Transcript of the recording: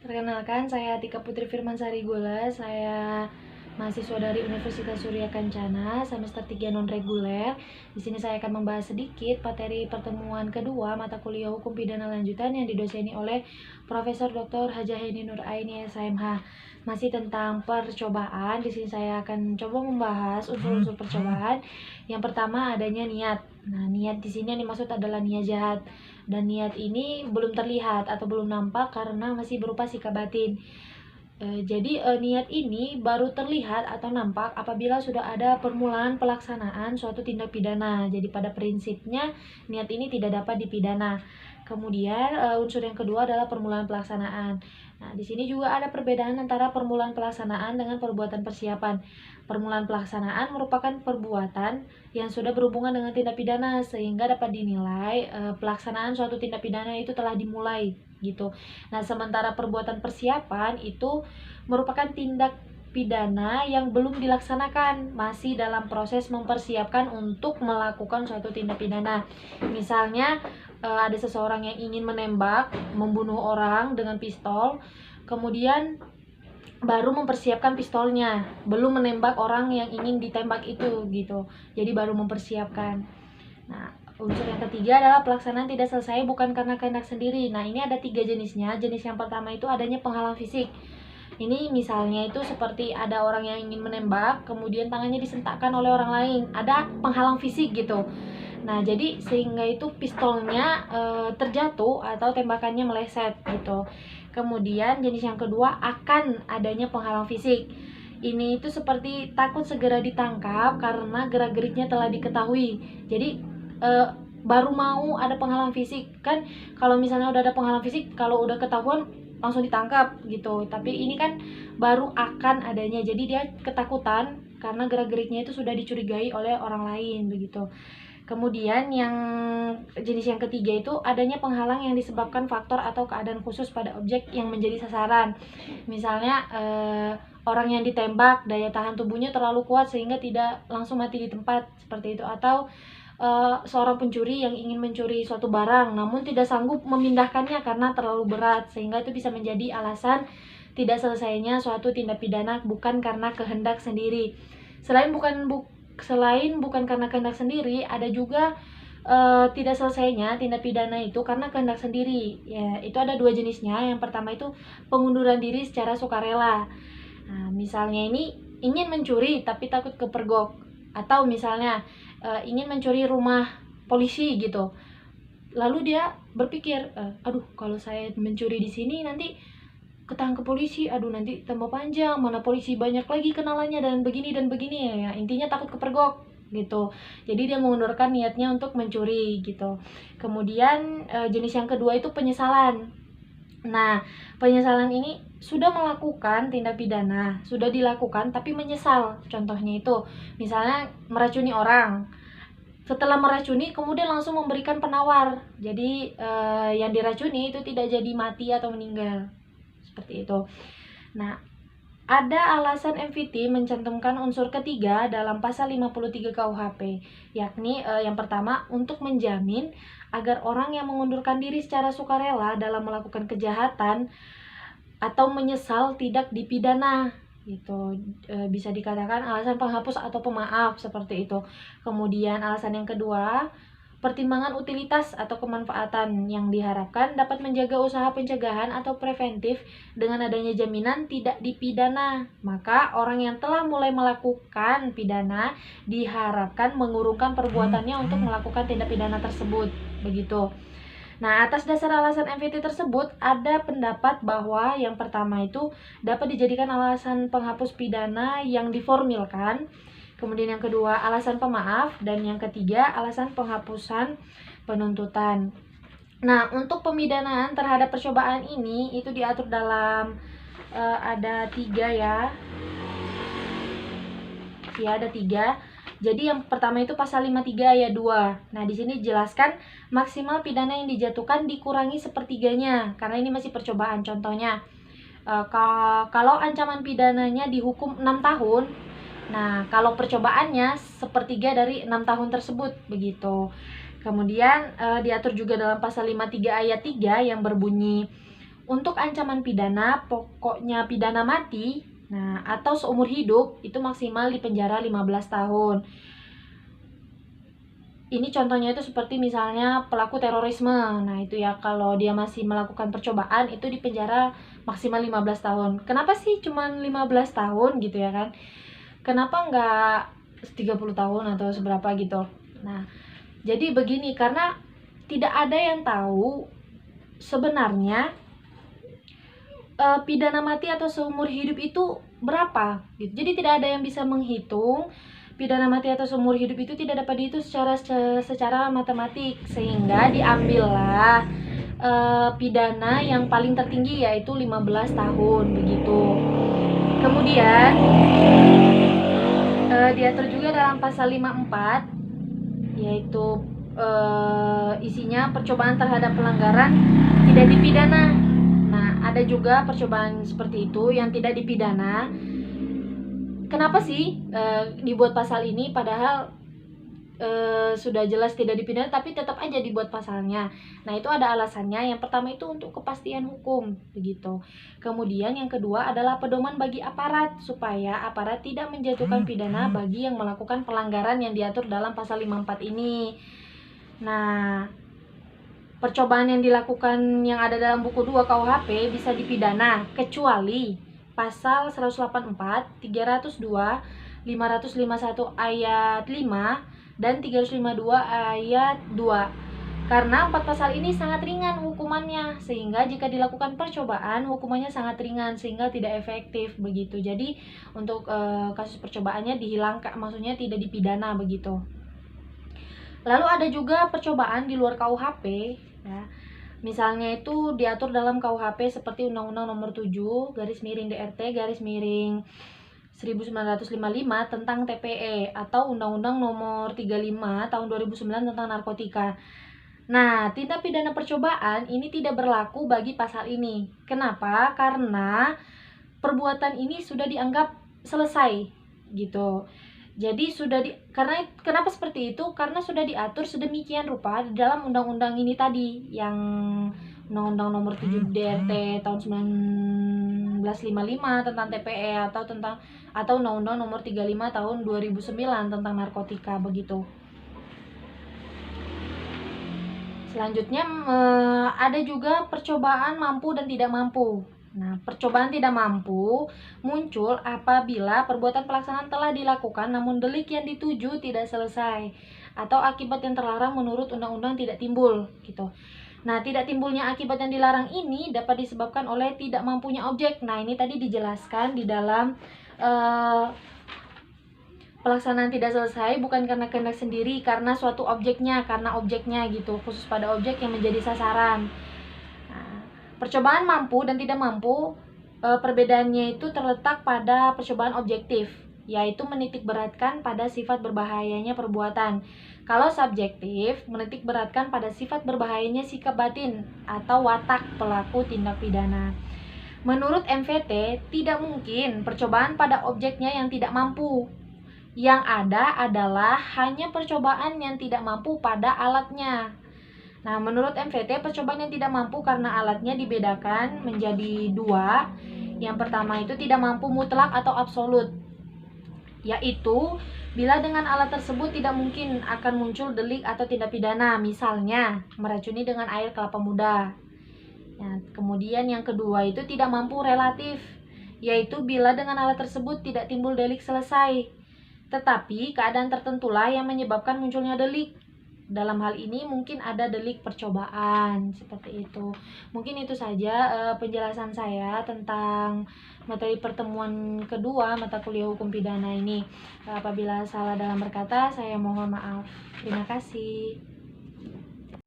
Perkenalkan, saya Tika Putri Firmansari Gula. Saya mahasiswa dari Universitas Surya Kencana, semester 3 non-reguler. Di sini saya akan membahas sedikit materi pertemuan kedua mata kuliah Hukum Pidana Lanjutan yang didoseni oleh Profesor Dr. Hajah Heni Nur Aini SMH. Masih tentang percobaan. Di sini saya akan coba membahas unsur-unsur percobaan. Yang pertama adanya niat. Nah, niat di sini yang dimaksud adalah niat jahat. Dan niat ini belum terlihat atau belum nampak karena masih berupa sikap batin. Jadi niat ini baru terlihat atau nampak apabila sudah ada permulaan pelaksanaan suatu tindak pidana. Jadi pada prinsipnya niat ini tidak dapat dipidana. Kemudian unsur yang kedua adalah permulaan pelaksanaan. Nah, di sini juga ada perbedaan antara permulaan pelaksanaan dengan perbuatan persiapan. Permulaan pelaksanaan merupakan perbuatan yang sudah berhubungan dengan tindak pidana sehingga dapat dinilai pelaksanaan suatu tindak pidana itu telah dimulai gitu. Nah, sementara perbuatan persiapan itu merupakan tindak pidana yang belum dilaksanakan, masih dalam proses mempersiapkan untuk melakukan suatu tindak pidana. Misalnya ada seseorang yang ingin menembak, membunuh orang dengan pistol, kemudian baru mempersiapkan pistolnya, belum menembak orang yang ingin ditembak itu gitu. Jadi baru mempersiapkan. Nah, unsur yang ketiga adalah pelaksanaan tidak selesai bukan karena kehendak sendiri. Nah, ini ada 3 jenisnya. Jenis yang pertama itu adanya penghalang fisik. Ini misalnya itu seperti ada orang yang ingin menembak, kemudian tangannya disentakkan oleh orang lain. Ada penghalang fisik gitu. Nah, jadi sehingga itu pistolnya terjatuh atau tembakannya meleset gitu. Kemudian jenis yang kedua akan adanya penghalang fisik. Ini itu seperti takut segera ditangkap karena gerak-geriknya telah diketahui. Jadi baru mau ada penghalang fisik. Kan kalau misalnya udah ada penghalang fisik, kalau udah ketahuan langsung ditangkap gitu. Tapi ini kan baru akan adanya. Jadi dia ketakutan karena gerak-geriknya itu sudah dicurigai oleh orang lain begitu. Kemudian yang jenis yang ketiga itu adanya penghalang yang disebabkan faktor atau keadaan khusus pada objek yang menjadi sasaran. Misalnya orang yang ditembak daya tahan tubuhnya terlalu kuat sehingga tidak langsung mati di tempat seperti itu, atau seorang pencuri yang ingin mencuri suatu barang namun tidak sanggup memindahkannya karena terlalu berat, sehingga itu bisa menjadi alasan tidak selesainya suatu tindak pidana bukan karena kehendak sendiri. Selain bukan karena kehendak sendiri, ada juga tidak selesainya tindak pidana itu karena kehendak sendiri. Ya, itu ada 2 jenisnya. Yang pertama itu pengunduran diri secara sukarela. Nah, misalnya ini ingin mencuri tapi takut kepergok, atau misalnya ingin mencuri rumah polisi gitu. Lalu dia berpikir, aduh kalau saya mencuri di sini nanti ketangkep polisi, aduh nanti tambah panjang, mana polisi banyak lagi kenalannya dan begini ya, intinya takut kepergok gitu. Jadi dia mengundurkan niatnya untuk mencuri gitu. Kemudian jenis yang kedua itu penyesalan. Nah, penyesalan ini sudah melakukan tindak pidana, sudah dilakukan tapi menyesal. Contohnya itu misalnya meracuni orang. Setelah meracuni kemudian langsung memberikan penawar. Jadi yang diracuni itu tidak jadi mati atau meninggal. Seperti itu. Nah, ada alasan MVT mencantumkan unsur ketiga dalam pasal 53 KUHP, yakni yang pertama untuk menjamin agar orang yang mengundurkan diri secara sukarela dalam melakukan kejahatan atau menyesal tidak dipidana. Gitu. Bisa dikatakan alasan penghapus atau pemaaf seperti itu. Kemudian alasan yang kedua, pertimbangan utilitas atau kemanfaatan yang diharapkan dapat menjaga usaha pencegahan atau preventif dengan adanya jaminan tidak dipidana. Maka orang yang telah mulai melakukan pidana diharapkan mengurungkan perbuatannya untuk melakukan tindak pidana tersebut. Begitu. Nah, atas dasar alasan MVT tersebut, ada pendapat bahwa yang pertama itu dapat dijadikan alasan penghapus pidana yang diformilkan. Kemudian yang kedua alasan pemaaf, dan yang ketiga alasan penghapusan penuntutan. Nah, untuk pemidanaan terhadap percobaan ini itu diatur dalam ada 3 ya. Ya, ada 3. Jadi yang pertama itu pasal 53 ayat 2. Nah, di sini dijelaskan maksimal pidana yang dijatuhkan dikurangi sepertiganya karena ini masih percobaan. Contohnya kalau ancaman pidananya dihukum 6 tahun, nah, kalau percobaannya sepertiga dari 6 tahun tersebut, begitu. Kemudian diatur juga dalam pasal 53 ayat 3 yang berbunyi Untuk ancaman pidana, pokoknya pidana mati, nah atau seumur hidup itu maksimal di penjara 15 tahun. Ini contohnya itu seperti misalnya pelaku terorisme. Nah, itu ya kalau dia masih melakukan percobaan itu di penjara maksimal 15 tahun. Kenapa sih cuman 15 tahun gitu ya kan? Kenapa nggak 30 tahun atau seberapa gitu? Nah, jadi begini, karena tidak ada yang tahu sebenarnya pidana mati atau seumur hidup itu berapa gitu. Jadi tidak ada yang bisa menghitung pidana mati atau seumur hidup itu, tidak dapat dihitung secara matematik, sehingga diambillah pidana yang paling tertinggi yaitu 15 tahun begitu. Kemudian diatur juga dalam pasal 54, yaitu isinya percobaan terhadap pelanggaran tidak dipidana. Nah, ada juga percobaan seperti itu yang tidak dipidana. Kenapa sih dibuat pasal ini padahal sudah jelas tidak dipidana, tapi tetap aja dibuat pasalnya? Nah, itu ada alasannya. Yang pertama itu untuk kepastian hukum begitu. Kemudian yang kedua adalah pedoman bagi aparat, supaya aparat tidak menjatuhkan pidana bagi yang melakukan pelanggaran yang diatur dalam pasal 54 ini. Nah, percobaan yang dilakukan yang ada dalam buku 2 KUHP bisa dipidana kecuali pasal 184, 302, 551 ayat 5 dan 352 ayat 2. Karena 4 pasal ini sangat ringan hukumannya, sehingga jika dilakukan percobaan hukumannya sangat ringan sehingga tidak efektif begitu. Jadi untuk kasus percobaannya dihilangkan, maksudnya tidak dipidana begitu. Lalu ada juga percobaan di luar KUHP ya. Misalnya itu diatur dalam KUHP seperti Undang-Undang Nomor 7 /DRT /1955 tentang TPE, atau Undang-Undang Nomor 35 tahun 2009 tentang narkotika. Nah, tindak pidana percobaan ini tidak berlaku bagi pasal ini. Kenapa? Karena perbuatan ini sudah dianggap selesai gitu. Jadi karena kenapa seperti itu? Karena sudah diatur sedemikian rupa di dalam undang-undang ini tadi, yang Undang-Undang Nomor 7 DRT tahun 1955 tentang TPE, atau Undang-Undang Nomor 35 tahun 2009 tentang narkotika begitu. Selanjutnya ada juga percobaan mampu dan tidak mampu. Nah, percobaan tidak mampu muncul apabila perbuatan pelaksanaan telah dilakukan namun delik yang dituju tidak selesai, atau akibat yang terlarang menurut undang-undang tidak timbul gitu. Nah, tidak timbulnya akibat yang dilarang ini dapat disebabkan oleh tidak mampunya objek. Nah, ini tadi dijelaskan di dalam pelaksanaan tidak selesai bukan karena kehendak sendiri, karena suatu objeknya, gitu, khusus pada objek yang menjadi sasaran. Nah, percobaan mampu dan tidak mampu, perbedaannya itu terletak pada percobaan objektif, yaitu menitik beratkan pada sifat berbahayanya perbuatan. Kalau subjektif, menitik beratkan pada sifat berbahayanya sikap batin atau watak pelaku tindak pidana. Menurut MVT, tidak mungkin percobaan pada objeknya yang tidak mampu. Yang ada adalah hanya percobaan yang tidak mampu pada alatnya. Nah, menurut MVT, percobaan yang tidak mampu karena alatnya dibedakan menjadi 2. Yang pertama itu tidak mampu mutlak atau absolut, yaitu bila dengan alat tersebut tidak mungkin akan muncul delik atau tindak pidana, misalnya meracuni dengan air kelapa muda. Nah, kemudian yang kedua itu tidak mampu relatif, yaitu bila dengan alat tersebut tidak timbul delik selesai, tetapi keadaan tertentulah yang menyebabkan munculnya delik. Dalam hal ini mungkin ada delik percobaan, seperti itu. Mungkin itu saja penjelasan saya tentang materi pertemuan kedua mata kuliah hukum pidana ini. Apabila salah dalam berkata, saya mohon maaf. Terima kasih.